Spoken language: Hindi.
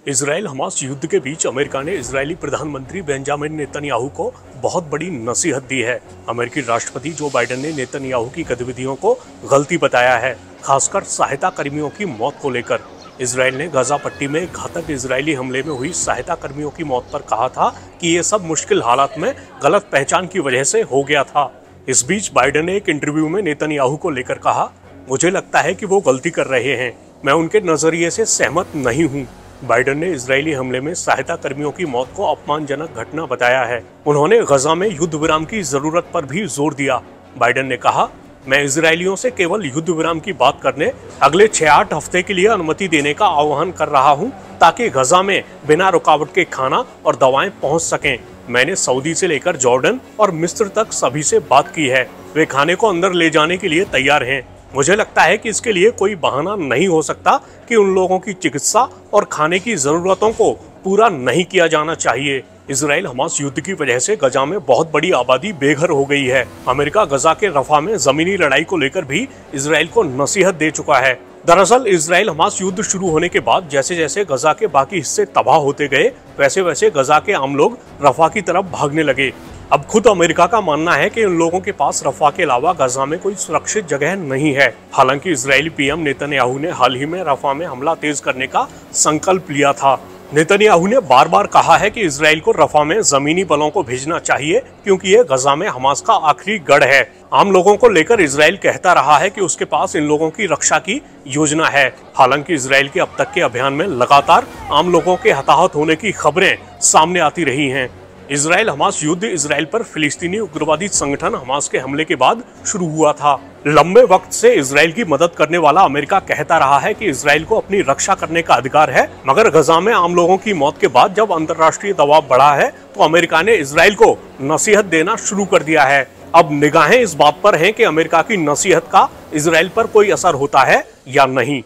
इजराइल हमास युद्ध के बीच अमेरिका ने इजरायली प्रधानमंत्री बेंजामिन नेतन्याहू को बहुत बड़ी नसीहत दी है। अमेरिकी राष्ट्रपति जो बाइडेन ने नेतन्याहू की गतिविधियों को गलती बताया है, खासकर सहायता कर्मियों की मौत को लेकर। इजराइल ने गाजा पट्टी में घातक इजरायली हमले में हुई सहायता कर्मियों की मौत पर कहा था कि ये सब मुश्किल हालात में गलत पहचान की वजह से हो गया था। इस बीच बाइडेन ने एक इंटरव्यू में नेतन्याहू को लेकर कहा, मुझे लगता है कि वो गलती कर रहे हैं, मैं उनके नजरिए से सहमत नहीं हूँ। बाइडेन ने इजरायली हमले में सहायता कर्मियों की मौत को अपमानजनक घटना बताया है। उन्होंने गजा में युद्ध विराम की जरूरत पर भी जोर दिया। बाइडेन ने कहा, मैं इजरायलियों से केवल युद्ध विराम की बात करने अगले 6-8 हफ्ते के लिए अनुमति देने का आह्वान कर रहा हूं, ताकि गजा में बिना रुकावट के खाना और दवाएं पहुंच सकें। मैंने सऊदी से लेकर जॉर्डन और मिस्र तक सभी से बात की है, वे खाने को अंदर ले जाने के लिए तैयार हैं। मुझे लगता है कि इसके लिए कोई बहाना नहीं हो सकता कि उन लोगों की चिकित्सा और खाने की जरूरतों को पूरा नहीं किया जाना चाहिए। इजराइल हमास युद्ध की वजह से गजा में बहुत बड़ी आबादी बेघर हो गई है। अमेरिका गजा के रफा में जमीनी लड़ाई को लेकर भी इजराइल को नसीहत दे चुका है। दरअसल इजराइल हमास युद्ध शुरू होने के बाद जैसे जैसे गजा के बाकी हिस्से तबाह होते गए, वैसे वैसे गजा के आम लोग रफा की तरफ भागने लगे। अब खुद अमेरिका का मानना है कि उन लोगों के पास रफा के अलावा गजा में कोई सुरक्षित जगह नहीं है। हालांकि इजरायली पीएम नेतन्याहू ने हाल ही में रफा में हमला तेज करने का संकल्प लिया था। नेतन्याहू ने बार बार कहा है कि इजराइल को रफा में जमीनी बलों को भेजना चाहिए, क्योंकि ये गजा में हमास का आखिरी गढ़ है। आम लोगों को लेकर इजराइल कहता रहा है कि उसके पास इन लोगों की रक्षा की योजना है। हालांकि इजराइल के अब तक के अभियान में लगातार आम लोगों के हताहत होने की खबरें सामने आती रही हैं। इजराइल हमास युद्ध इजराइल पर फिलिस्तीनी उग्रवादी संगठन हमास के हमले के बाद शुरू हुआ था। लंबे वक्त से इजराइल की मदद करने वाला अमेरिका कहता रहा है कि इजराइल को अपनी रक्षा करने का अधिकार है, मगर गजा में आम लोगों की मौत के बाद जब अंतर्राष्ट्रीय दबाव बढ़ा है तो अमेरिका ने इजराइल को नसीहत देना शुरू कर दिया है। अब निगाहें इस बात पर हैं कि अमेरिका की नसीहत का इजराइल पर कोई असर होता है या नहीं।